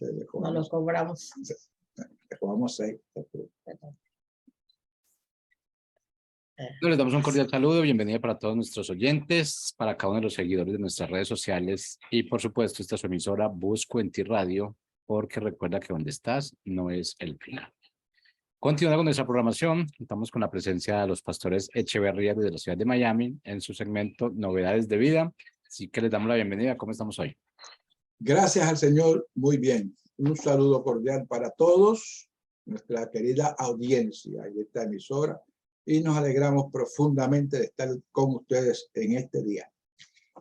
No lo cobramos. Le cobramos 6. Les damos un cordial saludo, bienvenida para todos nuestros oyentes, para cada uno de los seguidores de nuestras redes sociales y por supuesto esta es su emisora Busco en Ti Radio, porque recuerda que donde estás no es el final. Continuando con nuestra programación, contamos con la presencia de los pastores Echeverría de la ciudad de Miami en su segmento Novedades de Vida, así que les damos la bienvenida. ¿Cómo estamos hoy? Gracias al Señor, muy bien. Un saludo cordial para todos, nuestra querida audiencia de esta emisora. Y nos alegramos profundamente de estar con ustedes en este día.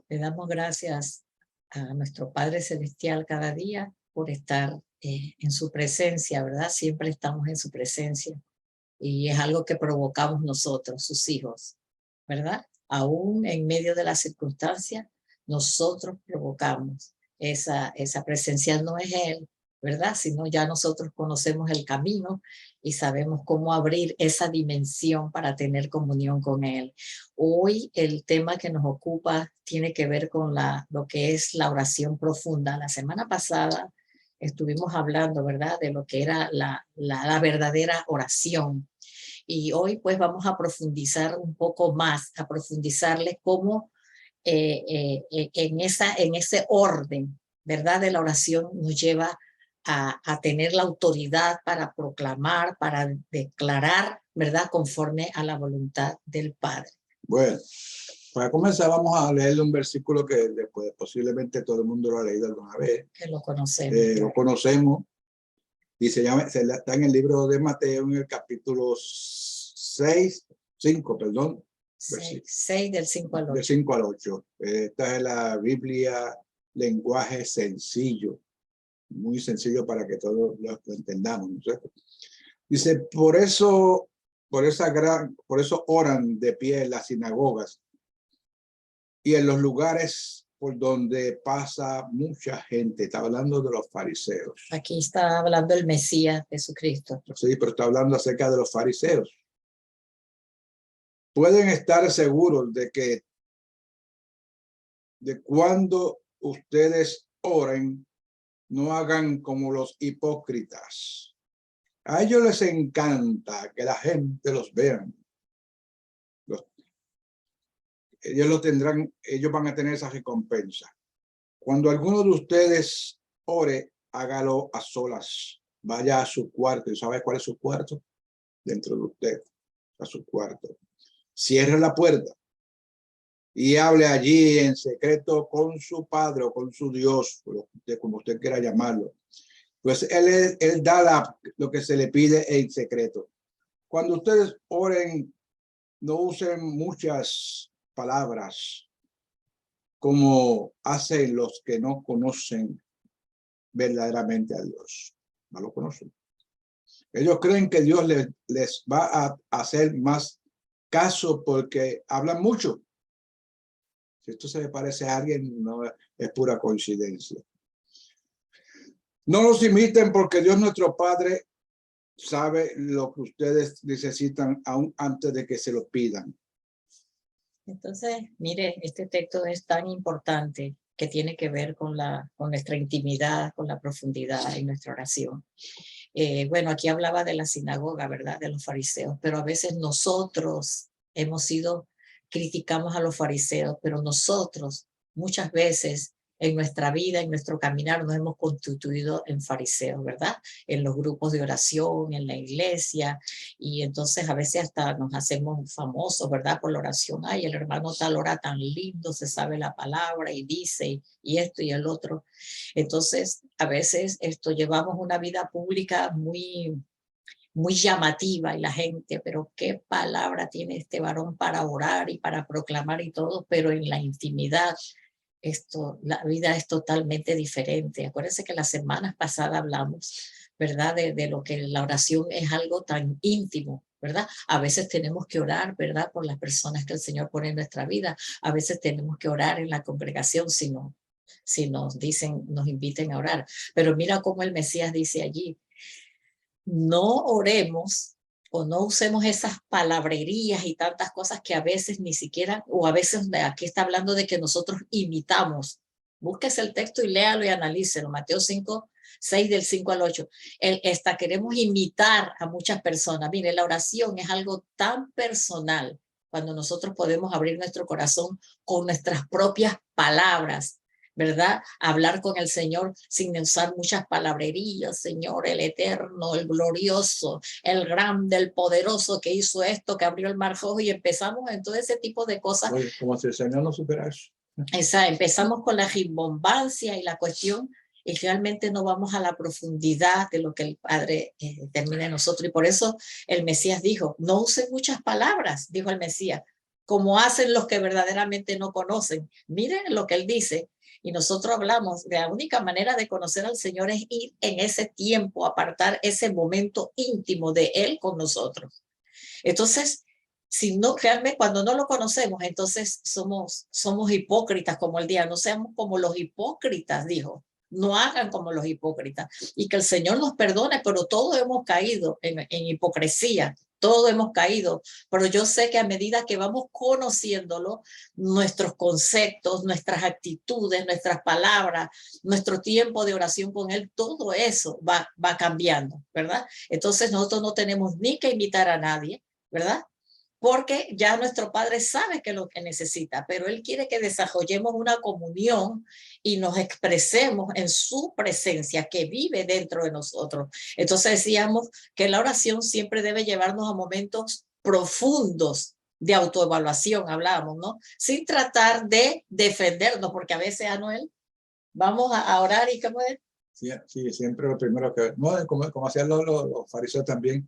Le damos gracias a nuestro Padre Celestial cada día por estar en su presencia, ¿verdad? Siempre estamos en su presencia y es algo que provocamos nosotros, sus hijos, ¿verdad? Aún en medio de las circunstancias, nosotros provocamos esa presencia. No es Él, ¿verdad? Sino ya nosotros conocemos el camino y sabemos cómo abrir esa dimensión para tener comunión con Él. Hoy el tema que nos ocupa tiene que ver con lo que es la oración profunda. La semana pasada estuvimos hablando, ¿verdad?, de lo que era la verdadera oración. Y hoy pues vamos a profundizar un poco más, a profundizarles cómo en ese orden, ¿verdad?, de la oración nos lleva a tener la autoridad para proclamar, para declarar, ¿verdad?, conforme a la voluntad del Padre. Bueno, para comenzar vamos a leerle un versículo que después posiblemente todo el mundo lo ha leído alguna vez. Que lo conocemos. Lo conocemos y está en el libro de Mateo en el capítulo 5, perdón. 6 del 5 al 8. Del 5 al 8. Esta es la Biblia, lenguaje sencillo. Muy sencillo para que todos lo entendamos, ¿no es cierto? Dice, por eso oran de pie en las sinagogas y en los lugares por donde pasa mucha gente. Está hablando de los fariseos. Aquí está hablando el Mesías, Jesucristo. Sí, pero está hablando acerca de los fariseos. Pueden estar seguros de cuando ustedes oren, no hagan como los hipócritas. A ellos les encanta que la gente los vea. Ellos van a tener esa recompensa. Cuando alguno de ustedes ore, hágalo a solas. Vaya a su cuarto. ¿Y sabe cuál es su cuarto? Dentro de usted, a su cuarto. Cierre la puerta y hable allí en secreto con su padre o con su Dios, como usted quiera llamarlo. Pues él da lo que se le pide en secreto. Cuando ustedes oren, no usen muchas palabras como hacen los que no conocen verdaderamente a Dios. No lo conocen. Ellos creen que Dios les va a hacer más caso porque hablan mucho. Si esto se le parece a alguien, no es pura coincidencia. No los imiten porque Dios nuestro Padre sabe lo que ustedes necesitan aún antes de que se lo pidan. Entonces, mire, este texto es tan importante que tiene que ver con nuestra intimidad, con la profundidad en nuestra oración. Bueno, aquí hablaba de la sinagoga, ¿verdad?, de los fariseos, pero a veces nosotros criticamos a los fariseos, pero nosotros muchas veces en nuestra vida, en nuestro caminar, nos hemos constituido en fariseos, ¿verdad? En los grupos de oración, en la iglesia, y entonces a veces hasta nos hacemos famosos, ¿verdad?, por la oración. Ay, el hermano tal ora tan lindo, se sabe la palabra y dice y esto y el otro. Entonces, a veces llevamos una vida pública muy llamativa y la gente, pero qué palabra tiene este varón para orar y para proclamar y todo, pero en la intimidad la vida es totalmente diferente. Acuérdense que las semanas pasadas hablamos, ¿verdad?, de lo que la oración es algo tan íntimo, ¿verdad? A veces tenemos que orar, ¿verdad?, por las personas que el Señor pone en nuestra vida. A veces tenemos que orar en la congregación si nos inviten a orar. Pero mira cómo el Mesías dice allí, no oremos o no usemos esas palabrerías y tantas cosas que a veces ni siquiera, o a veces aquí está hablando de que nosotros imitamos. Búsquese el texto y léalo y analícelo. Mateo 5, 6 del 5 al 8. Queremos imitar a muchas personas. Mire, la oración es algo tan personal cuando nosotros podemos abrir nuestro corazón con nuestras propias palabras, ¿verdad? Hablar con el Señor sin usar muchas palabrerías. Señor, el eterno, el glorioso, el grande, el poderoso que hizo esto, que abrió el mar rojo, y empezamos en todo ese tipo de cosas. Oye, como si el Señor no supiera eso. Empezamos con la rimbombancia y la cuestión, y realmente no vamos a la profundidad de lo que el Padre determina en nosotros. Y por eso el Mesías dijo, no usen muchas palabras, dijo el Mesías, como hacen los que verdaderamente no conocen. Miren lo que él dice. Y nosotros hablamos de la única manera de conocer al Señor es ir en ese tiempo, apartar ese momento íntimo de Él con nosotros. Entonces, si no, realmente cuando no lo conocemos, entonces somos hipócritas como el día. No seamos como los hipócritas, dijo. No hagan como los hipócritas. Y que el Señor nos perdone, pero todos hemos caído en hipocresía. Todos hemos caído, pero yo sé que a medida que vamos conociéndolo, nuestros conceptos, nuestras actitudes, nuestras palabras, nuestro tiempo de oración con Él, todo eso va cambiando, ¿verdad? Entonces nosotros no tenemos ni que imitar a nadie, ¿verdad? Porque ya nuestro Padre sabe que es lo que necesita, pero Él quiere que desarrollemos una comunión y nos expresemos en su presencia que vive dentro de nosotros. Entonces decíamos que la oración siempre debe llevarnos a momentos profundos de autoevaluación, hablábamos, ¿no? Sin tratar de defendernos, porque a veces, Anuel, vamos a orar y ¿cómo es? Sí, siempre lo primero que... No, como hacían los fariseos también.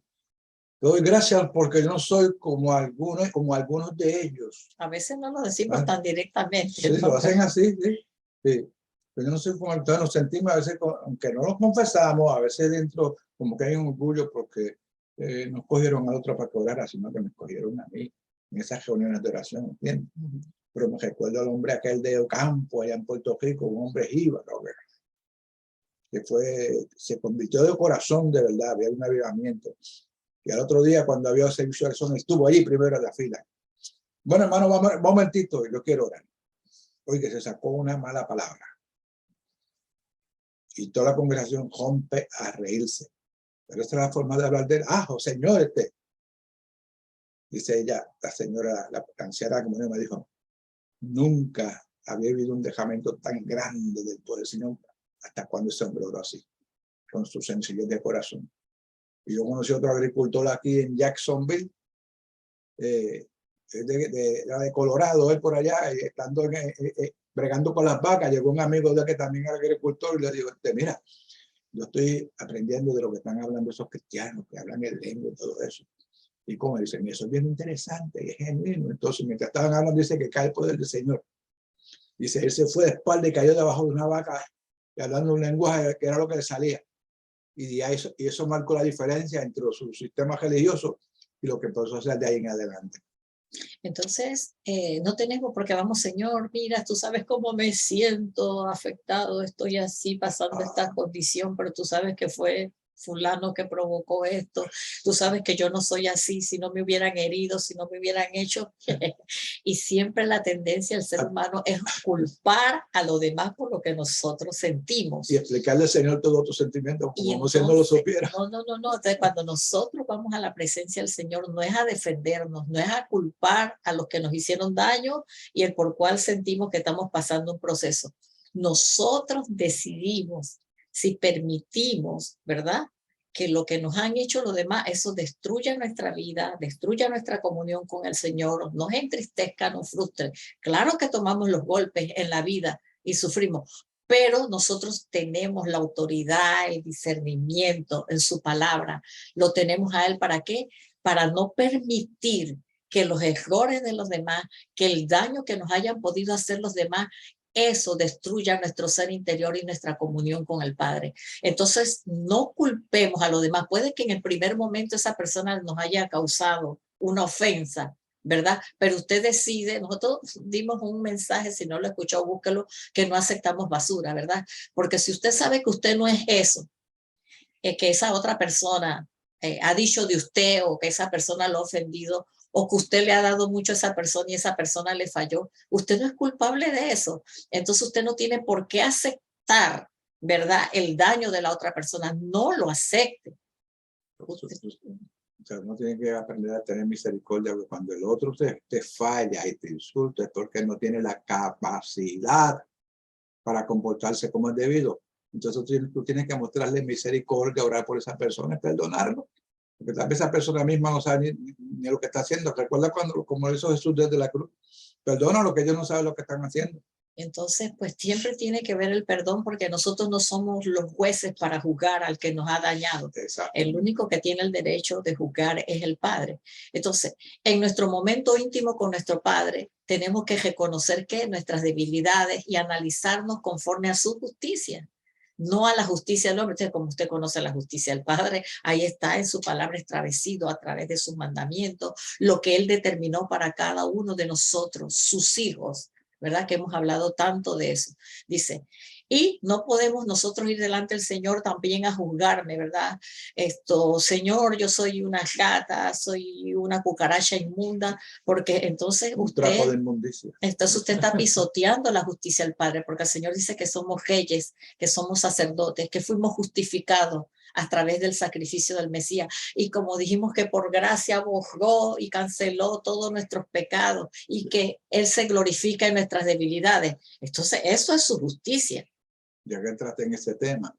Doy gracias porque yo no soy como algunos de ellos. A veces no lo decimos tan directamente. Sí, ¿no? Lo hacen así, sí. Sí. Pero yo no soy como entonces nos sentimos a veces, aunque no lo confesamos, a veces dentro como que hay un orgullo porque no cogieron a otro para que orara, sino que me escogieron a mí en esas reuniones de oración, ¿entiendes? Pero me recuerdo al hombre aquel de Ocampo, allá en Puerto Rico, un hombre jíbaro, que se convirtió de corazón de verdad, había un avivamiento. Y al otro día, cuando había servicio de oración, estuvo allí primero en la fila. Bueno, hermano, un momentito, yo quiero orar. Oye, se sacó una mala palabra. Y toda la congregación rompe a reírse. Pero esta es la forma de hablar de él. Ah, señor, dice ella, la señora, la anciana, como me dijo, nunca había vivido un dejamiento tan grande del poder del Señor hasta cuando ese hombre oró así, con su sencillez de corazón. Y yo conocí a otro agricultor aquí en Jacksonville, de Colorado, él por allá, y estando bregando con las vacas, llegó un amigo de él que también era agricultor y le dijo, mira, yo estoy aprendiendo de lo que están hablando esos cristianos, que hablan el lengua y todo eso. Y como dicen, eso es bien interesante y es genuino. Entonces, mientras estaban hablando, dice que cae el poder del Señor. Dice, él se fue de espalda y cayó debajo de una vaca, y hablando un lenguaje que era lo que le salía. Y eso marcó la diferencia entre su sistema religioso y lo que empezó a hacer de ahí en adelante. Entonces, no tenemos porque vamos, Señor, mira, tú sabes cómo me siento afectado, estoy así pasando esta condición, pero tú sabes que fue fulano que provocó esto, tú sabes que yo no soy así, si no me hubieran herido, si no me hubieran hecho. Y siempre la tendencia del ser humano es culpar a los demás por lo que nosotros sentimos. Y explicarle al Señor todo tu sentimiento, como entonces, si no lo supiera. No. Entonces, cuando nosotros vamos a la presencia del Señor, no es a defendernos, no es a culpar a los que nos hicieron daño y el por cual sentimos que estamos pasando un proceso. Nosotros decidimos si permitimos, ¿verdad?, que lo que nos han hecho los demás, eso destruya nuestra vida, destruya nuestra comunión con el Señor, nos entristezca, nos frustre. Claro que tomamos los golpes en la vida y sufrimos, pero nosotros tenemos la autoridad, el discernimiento en su palabra. Lo tenemos a Él, ¿para qué? Para no permitir que los errores de los demás, que el daño que nos hayan podido hacer los demás, eso destruya nuestro ser interior y nuestra comunión con el Padre. Entonces, no culpemos a los demás. Puede que en el primer momento esa persona nos haya causado una ofensa, ¿verdad? Pero usted decide, nosotros dimos un mensaje, si no lo escuchó, búsquelo, que no aceptamos basura, ¿verdad? Porque si usted sabe que usted no es eso, que esa otra persona ha dicho de usted o que esa persona lo ha ofendido, o que usted le ha dado mucho a esa persona y esa persona le falló, usted no es culpable de eso. Entonces usted no tiene por qué aceptar, ¿verdad? El daño de la otra persona, no lo acepte. O sea, uno tiene que aprender a tener misericordia, porque cuando el otro te falla y te insulta es porque no tiene la capacidad para comportarse como es debido. Entonces tú tienes que mostrarle misericordia, orar por esa persona y perdonarlo. Porque tal vez esa persona misma no sabe ni lo que está haciendo. Recuerda cuando, como hizo Jesús desde la cruz, perdona lo que ellos no saben lo que están haciendo. Entonces, pues siempre tiene que ver el perdón, porque nosotros no somos los jueces para juzgar al que nos ha dañado. El único que tiene el derecho de juzgar es el Padre. Entonces, en nuestro momento íntimo con nuestro Padre, tenemos que reconocer que nuestras debilidades y analizarnos conforme a su justicia, no a la justicia del hombre. Entonces, como usted conoce la justicia del Padre, ahí está en su palabra establecido a través de sus mandamientos, lo que Él determinó para cada uno de nosotros, sus hijos, ¿verdad? Que hemos hablado tanto de eso. Dice, y no podemos nosotros ir delante del Señor también a juzgarme, ¿verdad? Señor, yo soy una gata, soy una cucaracha inmunda, porque entonces trapo de inmundicia. Entonces usted está pisoteando la justicia del Padre, porque el Señor dice que somos reyes, que somos sacerdotes, que fuimos justificados a través del sacrificio del Mesías. Y como dijimos que por gracia borró y canceló todos nuestros pecados y que Él se glorifica en nuestras debilidades. Entonces eso es su justicia. Ya que entraste en ese tema,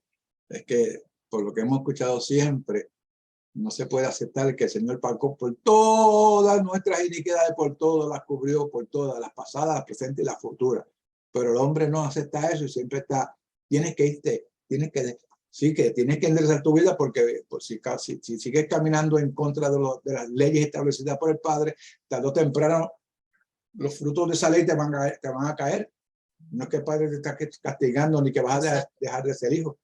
es que por lo que hemos escuchado siempre, no se puede aceptar que el Señor pagó por todas nuestras iniquidades, por todas las cubrió, por todas las pasadas, las presentes y las futuras. Pero el hombre no acepta eso y siempre está, tienes que irte, tienes que enderezar tu vida, porque pues, si sigues caminando en contra de las leyes establecidas por el Padre, tarde o temprano los frutos de esa ley te van a caer. No es que el Padre te está castigando ni que vas a dejar de ser hijo.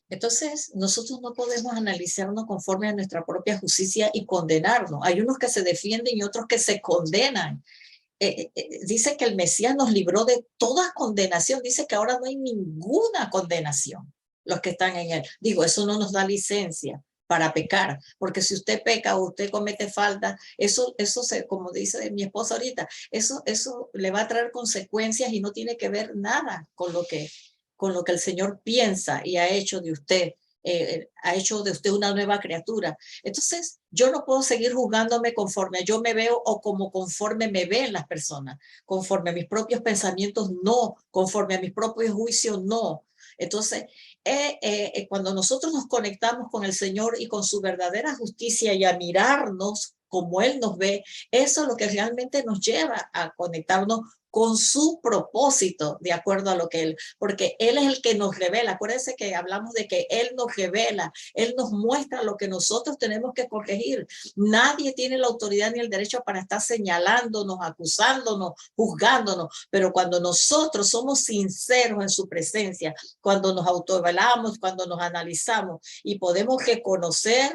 Entonces, nosotros no podemos analizarnos conforme a nuestra propia justicia y condenarnos. Hay unos que se defienden y otros que se condenan. Dice que el Mesías nos libró de toda condenación. Dice que ahora no hay ninguna condenación los que están en él. Digo, eso no nos da licencia para pecar, porque si usted peca o usted comete falta, eso como dice mi esposa ahorita, eso le va a traer consecuencias y no tiene que ver nada con lo que el Señor piensa y ha hecho de usted. Ha hecho de usted una nueva criatura. Entonces, yo no puedo seguir juzgándome conforme yo me veo o como conforme me ven las personas, conforme a mis propios pensamientos, no, conforme a mis propios juicios, no. Entonces, cuando nosotros nos conectamos con el Señor y con su verdadera justicia y a mirarnos como Él nos ve, eso es lo que realmente nos lleva a conectarnos con su propósito, de acuerdo a lo que Él, porque Él es el que nos revela. Acuérdense que hablamos de que Él nos revela, Él nos muestra lo que nosotros tenemos que corregir. Nadie tiene la autoridad ni el derecho para estar señalándonos, acusándonos, juzgándonos, pero cuando nosotros somos sinceros en su presencia, cuando nos autoevaluamos, cuando nos analizamos y podemos reconocer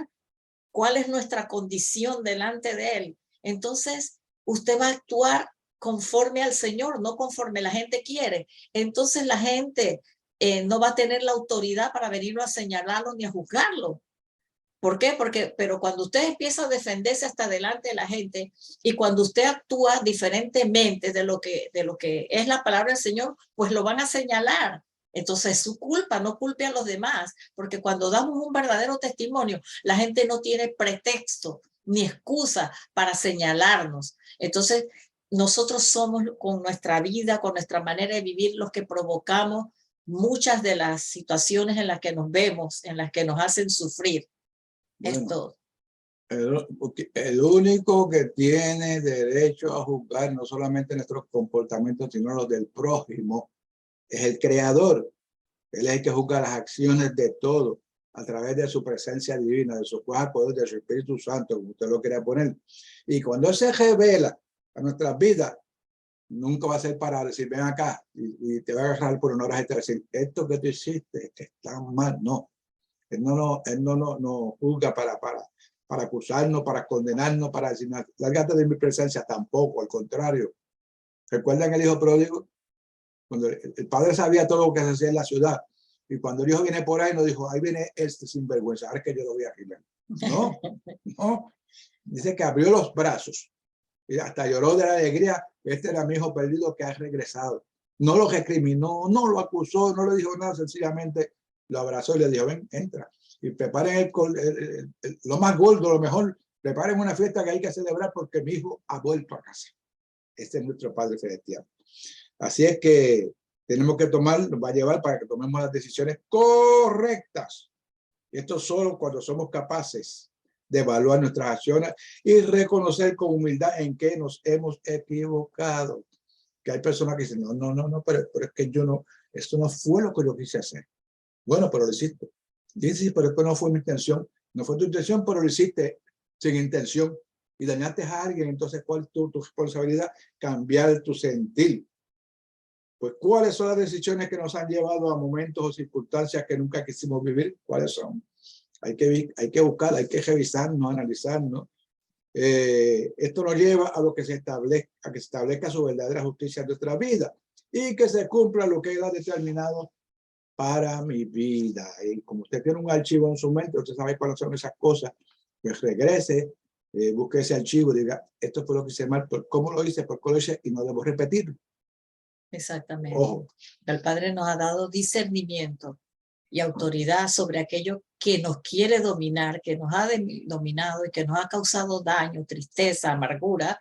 cuál es nuestra condición delante de Él, entonces usted va a actuar conforme al Señor, no conforme la gente quiere. Entonces la gente no va a tener la autoridad para venirlo a señalarlo ni a juzgarlo. ¿Por qué? Pero cuando usted empieza a defenderse hasta delante de la gente y cuando usted actúa diferentemente de lo que es la palabra del Señor, pues lo van a señalar. Entonces es su culpa, no culpe a los demás, porque cuando damos un verdadero testimonio, la gente no tiene pretexto ni excusa para señalarnos. Entonces, nosotros somos con nuestra vida, con nuestra manera de vivir, los que provocamos muchas de las situaciones en las que nos vemos, en las que nos hacen sufrir. Bueno, el único que tiene derecho a juzgar no solamente nuestros comportamientos, sino los del prójimo, es el Creador. Él es el que juzga las acciones de todo a través de su presencia divina, de su poder, de su Espíritu Santo, como usted lo quiera poner. Y cuando Él se revela a nuestras vidas, nunca va a ser para decir, ven acá, y te va a agarrar por horas y te va a decir, esto que tú hiciste está mal. No, Él no juzga para acusarnos, para condenarnos, para decir, lárgate de mi presencia, tampoco, al contrario. ¿Recuerdan el hijo pródigo? Cuando el padre sabía todo lo que se hacía en la ciudad, y cuando el hijo viene por ahí, no dijo, ahí viene este sinvergüenza, ahora que yo lo voy a arreglar. No. Dice que abrió los brazos y hasta lloró de la alegría. Este era mi hijo perdido que ha regresado. No lo recriminó, no lo acusó, no le dijo nada, sencillamente lo abrazó y le dijo, ven, entra. Y preparen lo más gordo, lo mejor, preparen una fiesta que hay que celebrar porque mi hijo ha vuelto a casa. Este es nuestro Padre Celestial. Así es que tenemos que tomar, nos va a llevar para que tomemos las decisiones correctas. Esto solo cuando somos capaces de evaluar nuestras acciones y reconocer con humildad en qué nos hemos equivocado. Que hay personas que dicen, no, pero es que yo no, esto no fue lo que yo quise hacer. Bueno, pero lo hiciste. Dices, pero esto no fue mi intención. No fue tu intención, pero lo hiciste sin intención. Y dañaste a alguien, entonces, ¿cuál es tu responsabilidad? Cambiar tu sentir. Pues, ¿cuáles son las decisiones que nos han llevado a momentos o circunstancias que nunca quisimos vivir? ¿Cuáles son? Hay que buscar, hay que revisarnos, analizarnos. Esto nos lleva a lo que se establezca, a que se establezca su verdadera justicia en nuestra vida y que se cumpla lo que él ha determinado para mi vida. Y como usted tiene un archivo en su mente, usted sabe cuáles son esas cosas, pues regrese, busque ese archivo y diga, esto fue lo que hice mal, ¿cómo lo hice? ¿Por qué lo hice? Y no debo repetirlo. Exactamente. Ojo. El Padre nos ha dado discernimiento y autoridad sobre aquello que nos quiere dominar, que nos ha dominado y que nos ha causado daño, tristeza, amargura.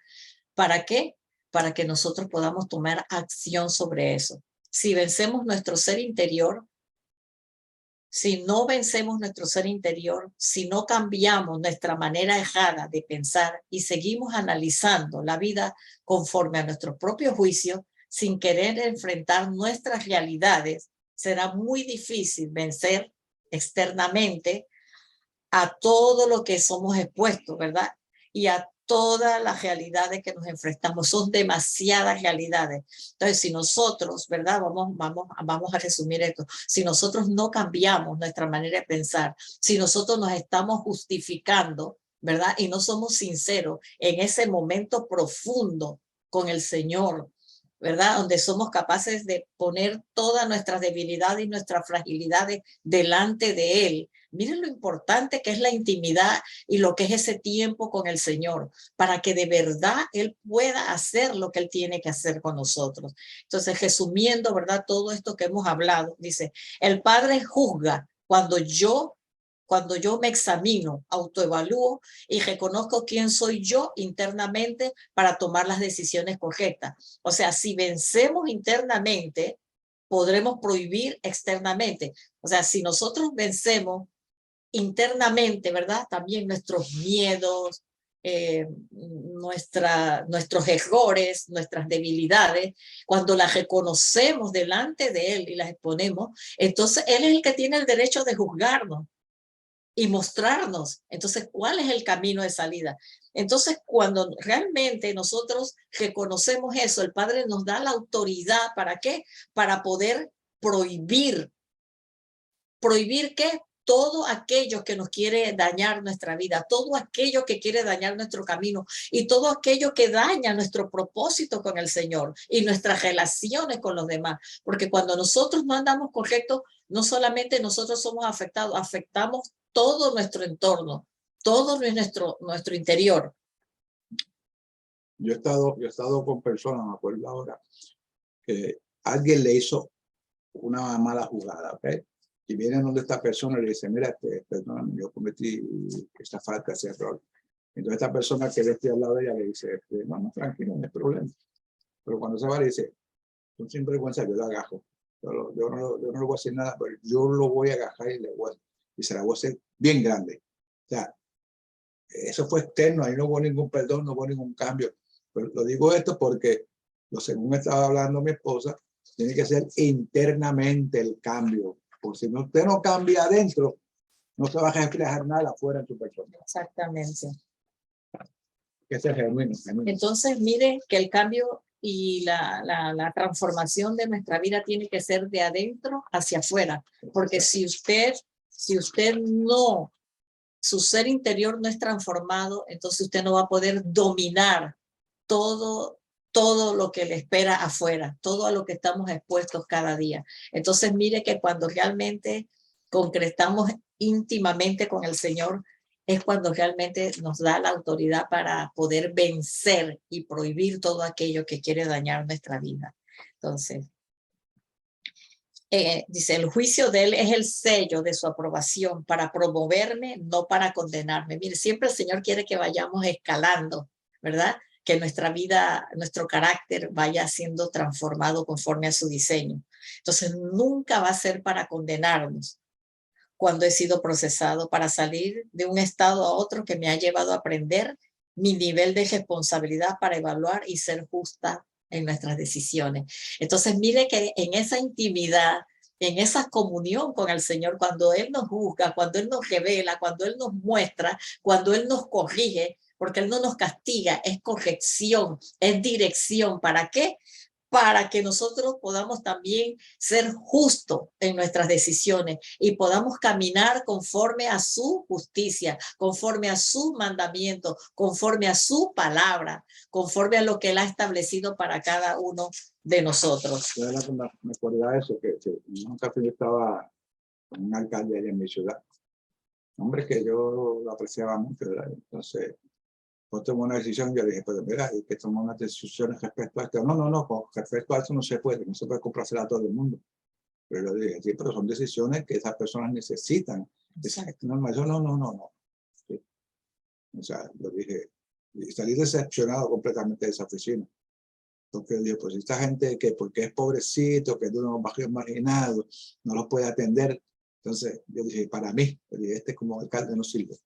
¿Para qué? Para que nosotros podamos tomar acción sobre eso. Si vencemos nuestro ser interior, si no vencemos nuestro ser interior, si no cambiamos nuestra manera errada de pensar y seguimos analizando la vida conforme a nuestros propios juicios, sin querer enfrentar nuestras realidades, será muy difícil vencer externamente a todo lo que somos expuestos, ¿verdad? Y a todas las realidades que nos enfrentamos. Son demasiadas realidades. Entonces, si nosotros, ¿verdad? Vamos a resumir esto. Si nosotros no cambiamos nuestra manera de pensar, si nosotros nos estamos justificando, ¿verdad? Y no somos sinceros en ese momento profundo con el Señor, ¿verdad? Donde somos capaces de poner todas nuestras debilidades y nuestras fragilidades delante de Él. Miren lo importante que es la intimidad y lo que es ese tiempo con el Señor, para que de verdad Él pueda hacer lo que Él tiene que hacer con nosotros. Entonces, resumiendo, ¿verdad? Todo esto que hemos hablado, dice, el Padre juzga cuando yo me examino, autoevalúo y reconozco quién soy yo internamente para tomar las decisiones correctas. O sea, si vencemos internamente, podremos prohibir externamente. O sea, si nosotros vencemos internamente, ¿verdad? También nuestros miedos, nuestros errores, nuestras debilidades, cuando las reconocemos delante de Él y las exponemos, entonces Él es el que tiene el derecho de juzgarnos y mostrarnos, entonces, cuál es el camino de salida. Entonces, cuando realmente nosotros reconocemos eso, el Padre nos da la autoridad, ¿para qué? Para poder prohibir. ¿Prohibir qué? Todo aquello que nos quiere dañar nuestra vida, todo aquello que quiere dañar nuestro camino y todo aquello que daña nuestro propósito con el Señor y nuestras relaciones con los demás. Porque cuando nosotros no andamos correctos, no solamente nosotros somos afectados, afectamos todo nuestro entorno, todo nuestro interior. Yo he estado con personas, me acuerdo ahora, que alguien le hizo una mala jugada, ¿ok? Y viene donde esta persona y le dice, mira, perdóname, yo cometí esta falta, ese error. Entonces esta persona que esté al lado de ella le dice, no, tranquilo, no hay problema. Pero cuando se va le dice, tú sin vergüenza, yo lo agajo. Yo no le voy a hacer nada, pero yo lo voy a agajar y se la voy a hacer bien grande. O sea, eso fue externo, ahí no hubo ningún perdón, no hubo ningún cambio. Pero lo digo esto porque, según estaba hablando mi esposa, tiene que ser internamente el cambio. Porque si usted no cambia adentro, no se va a reflejar nada afuera en su persona. Exactamente. Que es genuino. Entonces, mire que el cambio y la transformación de nuestra vida tiene que ser de adentro hacia afuera. Porque si usted no, su ser interior no es transformado, entonces usted no va a poder dominar todo lo que le espera afuera, todo a lo que estamos expuestos cada día. Entonces, mire que cuando realmente concretamos íntimamente con el Señor, es cuando realmente nos da la autoridad para poder vencer y prohibir todo aquello que quiere dañar nuestra vida. Entonces, dice, el juicio de él es el sello de su aprobación para promoverme, no para condenarme. Mire, siempre el Señor quiere que vayamos escalando, ¿verdad? Que nuestra vida, nuestro carácter vaya siendo transformado conforme a su diseño. Entonces, nunca va a ser para condenarnos cuando he sido procesado, para salir de un estado a otro que me ha llevado a aprender mi nivel de responsabilidad para evaluar y ser justa en nuestras decisiones. Entonces, mire que en esa intimidad, en esa comunión con el Señor, cuando Él nos juzga, cuando Él nos revela, cuando Él nos muestra, cuando Él nos corrige, porque Él no nos castiga, es corrección, es dirección. ¿Para qué? Para que nosotros podamos también ser justos en nuestras decisiones y podamos caminar conforme a su justicia, conforme a su mandamiento, conforme a su palabra, conforme a lo que Él ha establecido para cada uno de nosotros. Me acordaba de eso, que nunca estaba con un alcalde allá en mi ciudad. Hombre que yo lo apreciaba mucho, ¿verdad? Entonces, pues tomó una decisión, yo le dije, pues mira, hay que tomar unas decisiones respecto a esto. No, con respecto a eso no se puede complacer a todo el mundo. Pero yo le dije, sí, pero son decisiones que esas personas necesitan. Exacto. No. Sí. O sea, yo dije, y salí decepcionado completamente de esa oficina. Porque yo dije, pues esta gente que porque es pobrecito, que es de unos barrios marginados, no los puede atender. Entonces, yo dije, para mí, yo dije, este como alcalde no sirve.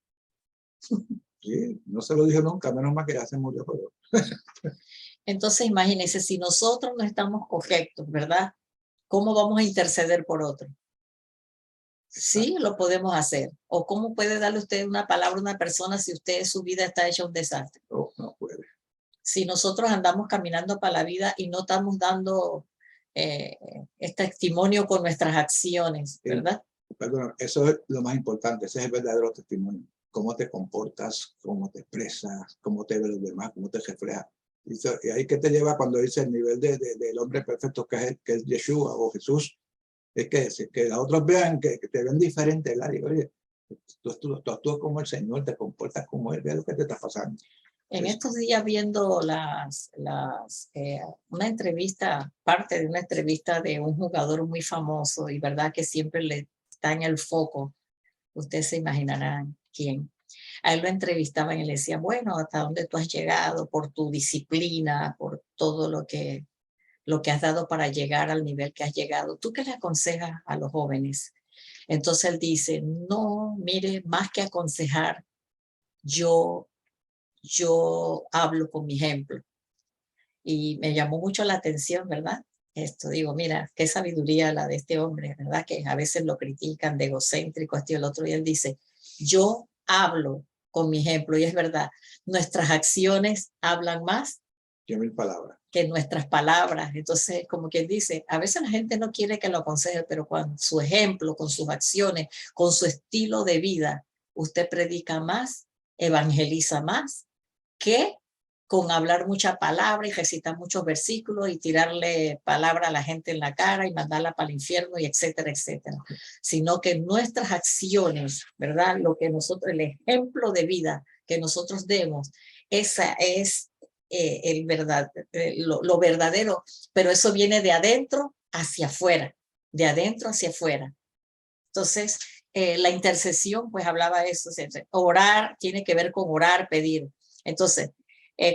Sí, no se lo dije nunca, menos mal que ya se murió. Pero... Entonces, imagínense, si nosotros no estamos correctos, ¿verdad? ¿Cómo vamos a interceder por otro? Sí, lo podemos hacer. ¿O cómo puede darle usted una palabra a una persona si usted su vida está hecha un desastre? No puede. Si nosotros andamos caminando para la vida y no estamos dando este testimonio con nuestras acciones, ¿verdad? Perdón, eso es lo más importante, ese es el verdadero testimonio. Cómo te comportas, cómo te expresas, cómo te ven los demás, cómo te reflejas. Y ahí que te lleva cuando dice el nivel del hombre perfecto que es Yeshua o Jesús, es que los otros vean que te ven diferente, ¿verdad? Y, oye, tú actúas como el Señor, te comportas como Él, ve lo que te está pasando. En estos días viendo una entrevista, parte de una entrevista de un jugador muy famoso y verdad que siempre le está en el foco, ustedes se imaginarán quién. A él lo entrevistaban y le decía, bueno, ¿hasta dónde tú has llegado por tu disciplina, por todo lo que has dado para llegar al nivel que has llegado? ¿Tú qué le aconsejas a los jóvenes? Entonces él dice, no, mire, más que aconsejar, yo hablo con mi ejemplo. Y me llamó mucho la atención, ¿verdad? Esto, digo, mira, qué sabiduría la de este hombre, ¿verdad? Que a veces lo critican de egocéntrico, esto y el otro, y él dice, yo hablo con mi ejemplo, y es verdad, nuestras acciones hablan más que 1000 palabras. Que nuestras palabras. Entonces, como quien dice, a veces la gente no quiere que lo aconseje, pero con su ejemplo, con sus acciones, con su estilo de vida, usted predica más, evangeliza más, que con hablar mucha palabra y recitar muchos versículos y tirarle palabra a la gente en la cara y mandarla para el infierno y etcétera, etcétera. Sino que nuestras acciones, ¿verdad? Lo que nosotros, el ejemplo de vida que nosotros demos, esa es lo verdadero, pero eso viene de adentro hacia afuera, de adentro hacia afuera. Entonces, la intercesión, pues hablaba de eso, orar tiene que ver con orar, pedir. Entonces,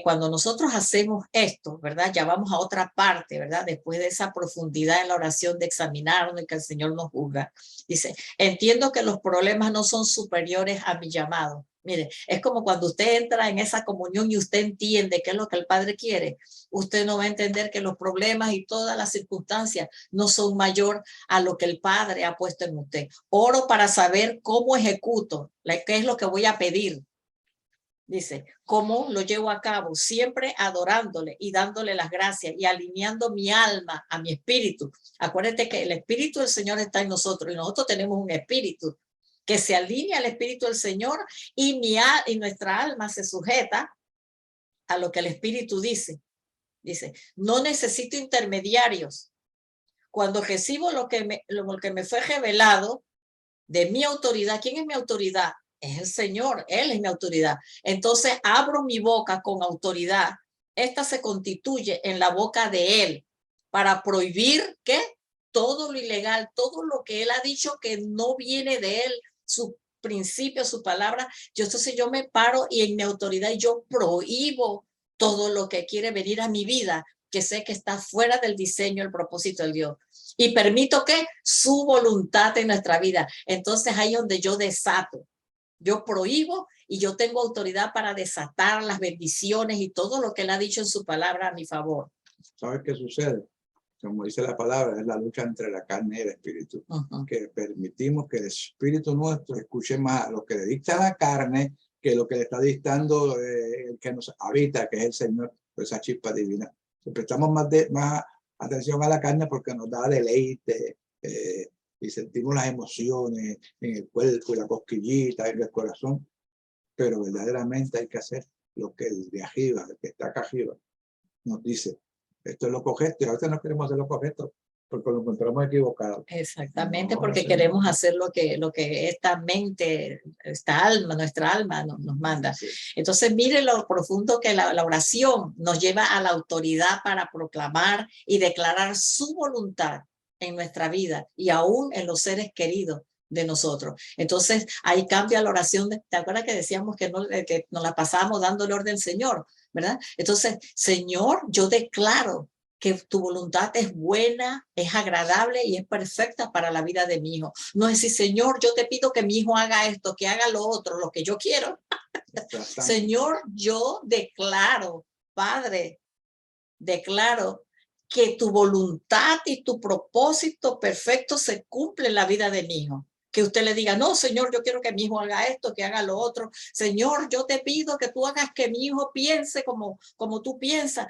cuando nosotros hacemos esto, ¿verdad? Ya vamos a otra parte, ¿verdad? Después de esa profundidad en la oración de examinarnos y que el Señor nos juzga. Dice, entiendo que los problemas no son superiores a mi llamado. Mire, es como cuando usted entra en esa comunión y usted entiende qué es lo que el Padre quiere. Usted no va a entender que los problemas y todas las circunstancias no son mayor a lo que el Padre ha puesto en usted. Oro para saber cómo ejecuto, qué es lo que voy a pedir. Dice, ¿cómo lo llevo a cabo? Siempre adorándole y dándole las gracias y alineando mi alma a mi espíritu. Acuérdate que el espíritu del Señor está en nosotros y nosotros tenemos un espíritu que se alinea al espíritu del Señor y nuestra alma se sujeta a lo que el espíritu dice. Dice, no necesito intermediarios. Cuando recibo lo que me fue revelado de mi autoridad, ¿quién es mi autoridad? Es el Señor, Él es mi autoridad. Entonces abro mi boca con autoridad. Esta se constituye en la boca de Él para prohibir, ¿qué? todo lo ilegal, todo lo que él ha dicho que no viene de él, su principio, su palabra, entonces yo me paro y en mi autoridad yo prohíbo todo lo que quiere venir a mi vida, que sé que está fuera del diseño, el propósito de Dios. Y permito que su voluntad en nuestra vida. Entonces ahí es donde yo desato. Yo prohíbo y yo tengo autoridad para desatar las bendiciones y todo lo que él ha dicho en su palabra a mi favor. ¿Sabes qué sucede? Como dice la palabra, es la lucha entre la carne y el espíritu. Que permitimos que el espíritu nuestro escuche más lo que le dicta la carne que lo que le está dictando el que nos habita, que es el Señor, esa chispa divina. Prestamos más atención a la carne porque nos da deleite y sentimos las emociones en el cuerpo y la cosquillita en el corazón, pero verdaderamente hay que hacer lo que el de arriba, el que está acá arriba, nos dice. Esto es lo correcto, y a veces no queremos hacer lo correcto porque lo encontramos equivocado. Exactamente, no, porque señor, queremos hacer lo que esta mente, esta alma, nuestra alma nos manda. Sí. Entonces, mire lo profundo que la oración nos lleva a la autoridad para proclamar y declarar su voluntad en nuestra vida y aún en los seres queridos de nosotros. Entonces, ahí cambia la oración. ¿Te acuerdas que decíamos que nos la pasábamos dándole orden al Señor? ¿Verdad? Entonces, Señor, yo declaro que tu voluntad es buena, es agradable y es perfecta para la vida de mi hijo. No es decir, Señor, yo te pido que mi hijo haga esto, que haga lo otro, lo que yo quiero. Señor, yo declaro, Padre, declaro que tu voluntad y tu propósito perfecto se cumple en la vida de mi hijo. Que usted le diga, no, Señor, yo quiero que mi hijo haga esto, que haga lo otro. Señor, yo te pido que tú hagas que mi hijo piense como tú piensas.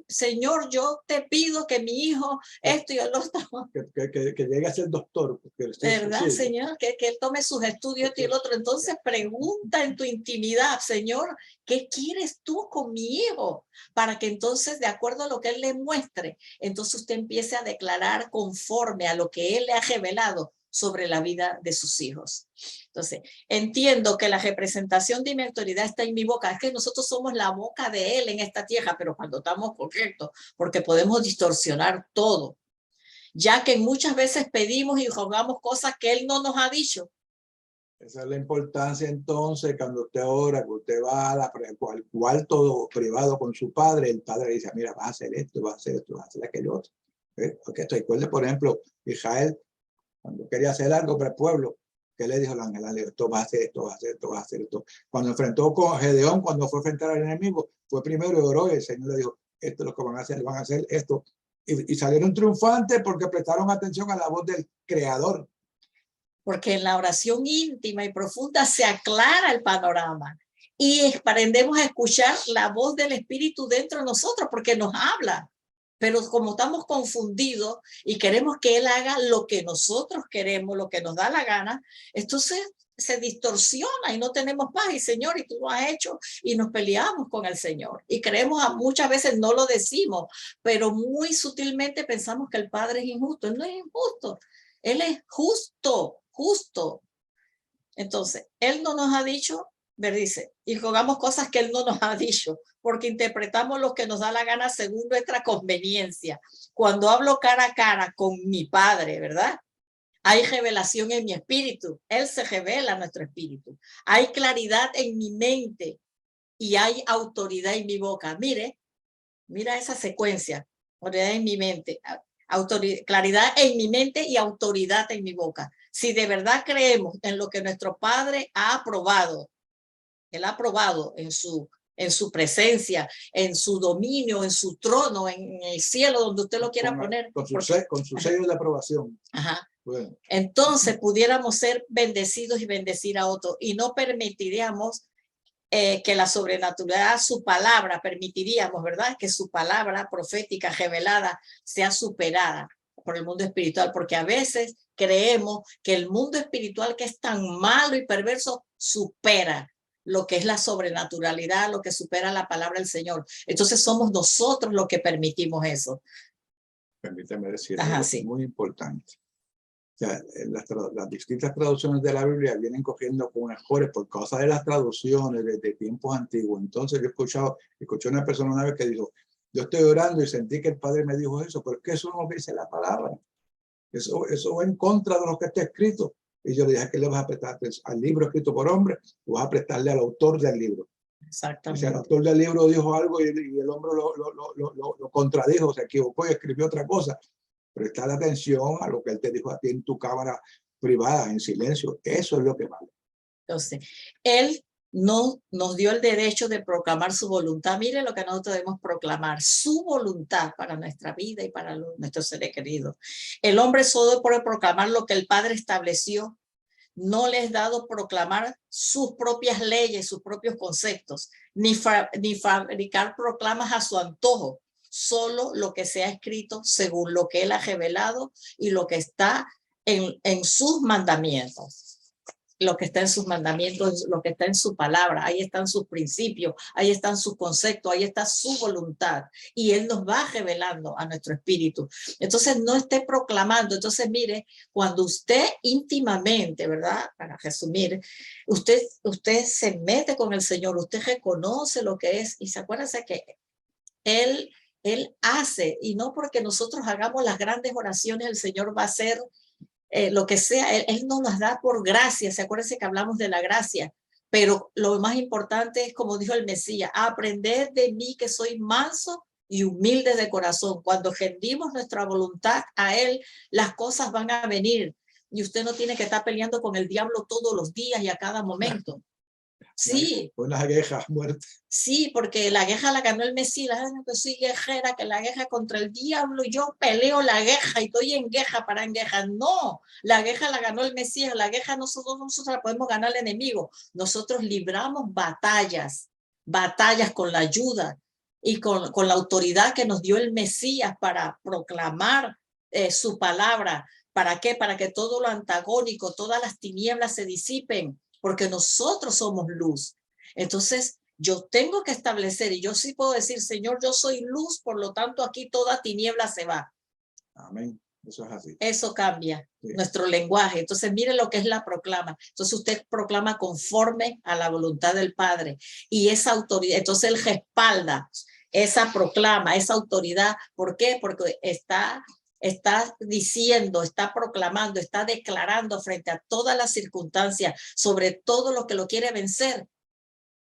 Señor, yo te pido que mi hijo esto y el otro. Que llegue a ser doctor. ¿Verdad, Señor? Que él tome sus estudios y el otro. Entonces pregunta en tu intimidad, Señor, ¿qué quieres tú con mi hijo? Para que entonces, de acuerdo a lo que él le muestre, entonces usted empiece a declarar conforme a lo que él le ha revelado sobre la vida de sus hijos. Entonces, entiendo que la representación de mi autoridad está en mi boca. Es que nosotros somos la boca de él en esta tierra, pero cuando estamos correctos, porque podemos distorsionar todo. Ya que muchas veces pedimos y rogamos cosas que él no nos ha dicho. Esa es la importancia entonces cuando usted ora, que usted va al cuarto privado con su padre, el padre dice, mira, vas a hacer esto, vas a hacer esto, vas a hacer aquello otro. Porque esto recuerde, por ejemplo, Israel, cuando quería hacer algo para el pueblo, que le dijo al ángel, esto va a hacer esto, va a hacer esto, va a hacer esto. Cuando enfrentó con Gedeón, cuando fue a enfrentar al enemigo, fue primero y oró y el Señor le dijo, esto es lo que van a hacer esto. Y salieron triunfantes porque prestaron atención a la voz del Creador. Porque en la oración íntima y profunda se aclara el panorama y aprendemos a escuchar la voz del Espíritu dentro de nosotros porque nos habla. Pero como estamos confundidos y queremos que Él haga lo que nosotros queremos, lo que nos da la gana, entonces se distorsiona y no tenemos paz. Y Señor, y tú lo has hecho, y nos peleamos con el Señor. Y creemos, muchas veces no lo decimos, pero muy sutilmente pensamos que el Padre es injusto. Él no es injusto, Él es justo. Entonces, Él no nos ha dicho, dice, y rogamos cosas que Él no nos ha dicho, porque interpretamos lo que nos da la gana según nuestra conveniencia. Cuando hablo cara a cara con mi Padre, ¿verdad? Hay revelación en mi espíritu. Él se revela a nuestro espíritu. Hay claridad en mi mente y hay autoridad en mi boca. Mira esa secuencia. Autoridad en mi mente. Claridad en mi mente y autoridad en mi boca. Si de verdad creemos en lo que nuestro Padre ha aprobado, Él ha aprobado en su presencia, en su dominio, en su trono, en el cielo, donde usted lo quiera poner. Con su sello de aprobación. Ajá. Bueno. Entonces pudiéramos ser bendecidos y bendecir a otros y no permitiríamos que la sobrenatural, su palabra, permitiríamos, ¿verdad? Que su palabra profética revelada sea superada por el mundo espiritual, porque a veces creemos que el mundo espiritual, que es tan malo y perverso, supera lo que es la sobrenaturalidad, lo que supera la palabra del Señor. Entonces somos nosotros los que permitimos eso. Permítame decir algo sí. Muy importante. O sea, las distintas traducciones de la Biblia vienen cogiendo con mejores por causa de las traducciones desde tiempos antiguos. Entonces yo escuché una persona una vez que dijo, yo estoy orando y sentí que el Padre me dijo eso, pero es que eso no dice la palabra. Eso va en contra de lo que está escrito. Y yo le dije, ¿qué le vas a prestar? ¿Al libro escrito por hombre? ¿O vas a prestarle al autor del libro? Exactamente. O sea, el autor del libro dijo algo y el hombre lo contradijo, se equivocó y escribió otra cosa. Prestar atención a lo que él te dijo a ti en tu cámara privada, en silencio. Eso es lo que vale. Entonces, él no nos dio el derecho de proclamar su voluntad. Mire lo que nosotros debemos proclamar, su voluntad para nuestra vida y para nuestros seres queridos. El hombre solo puede proclamar lo que el Padre estableció. No les es dado proclamar sus propias leyes, sus propios conceptos, ni fabricar proclamas a su antojo, solo lo que se ha escrito según lo que él ha revelado y lo que está en sus mandamientos. Lo que está en sus mandamientos, lo que está en su palabra, ahí están sus principios, ahí están sus conceptos, ahí está su voluntad, y él nos va revelando a nuestro espíritu. Entonces no esté proclamando. Entonces mire, cuando usted íntimamente, ¿verdad? Para resumir, usted se mete con el Señor, usted reconoce lo que es, y se acuerda que él hace, y no porque nosotros hagamos las grandes oraciones, el Señor va a hacer lo que sea. Él nos las da por gracia. Se acuérdense que hablamos de la gracia, pero lo más importante es, como dijo el Mesías, aprended de mí que soy manso y humilde de corazón. Cuando rendimos nuestra voluntad a él, las cosas van a venir y usted no tiene que estar peleando con el diablo todos los días y a cada momento. Sí. Una guerra muerte. Sí, porque la guerra la ganó el Mesías. Que soy guerrera, que la guerra contra el diablo, yo peleo la guerra y estoy en guerra para en guerra. No, la guerra la ganó el Mesías. La guerra nosotros la podemos ganar al enemigo. Nosotros libramos batallas con la ayuda y con la autoridad que nos dio el Mesías para proclamar su palabra. ¿Para qué? Para que todo lo antagónico, todas las tinieblas se disipen, porque nosotros somos luz. Entonces, yo tengo que establecer, y yo sí puedo decir, Señor, yo soy luz, por lo tanto aquí toda tiniebla se va. Amén. Eso es así. Eso cambia nuestro lenguaje. Entonces, mire lo que es la proclama. Entonces, usted proclama conforme a la voluntad del Padre. Y esa autoridad, entonces él respalda esa proclama, esa autoridad. ¿Por qué? Porque está diciendo, está proclamando, está declarando frente a todas las circunstancias, sobre todo lo que lo quiere vencer,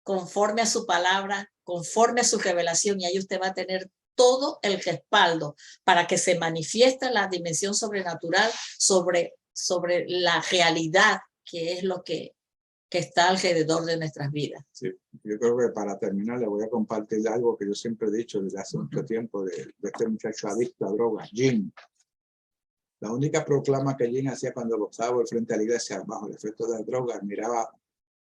conforme a su palabra, conforme a su revelación, y ahí usted va a tener todo el respaldo para que se manifieste la dimensión sobrenatural sobre la realidad, que es lo que está alrededor de nuestras vidas. Sí, yo creo que para terminar le voy a compartir algo que yo siempre he dicho desde hace mucho tiempo de este muchacho adicto a drogas, Jim. La única proclama que Jim hacía cuando estaba frente a la iglesia bajo el efecto de las drogas, miraba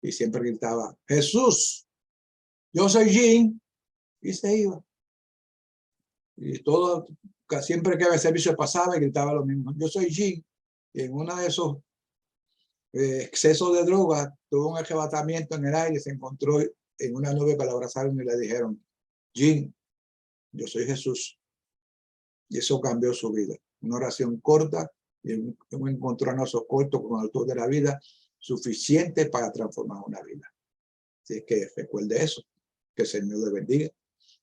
y siempre gritaba, Jesús, yo soy Jim, y se iba. Y todo, siempre que el servicio pasaba y gritaba lo mismo, yo soy Jim. Y en uno de esos excesos de drogas, tuvo un arrebatamiento en el aire, se encontró en una nube que la abrazaron y le dijeron, Jim, yo soy Jesús. Y eso cambió su vida. Una oración corta y un encontronazo corto con el autor de la vida, suficiente para transformar una vida. Así que recuerde eso, que el Señor le bendiga,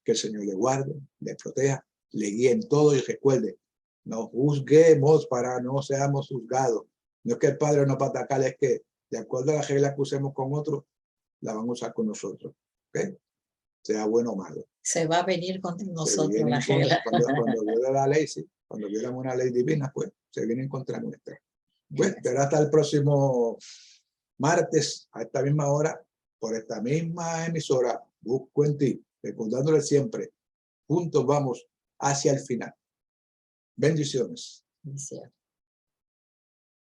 que el Señor le guarde, le proteja, le guíe en todo, y recuerde, no juzguemos para no seamos juzgados. No es que el Padre nos va a atacar, es que de acuerdo a las reglas que usemos con otros, la vamos a usar con nosotros. ¿Okay? Sea bueno o malo. Se va a venir con nosotros la regla. Cuando viola la ley, sí. Cuando violamos una ley divina, pues se viene en contra nuestra. Pues, pero hasta el próximo martes, a esta misma hora, por esta misma emisora, Busco en Ti, recordándole siempre, juntos vamos hacia el final. Bendiciones. Bendiciones.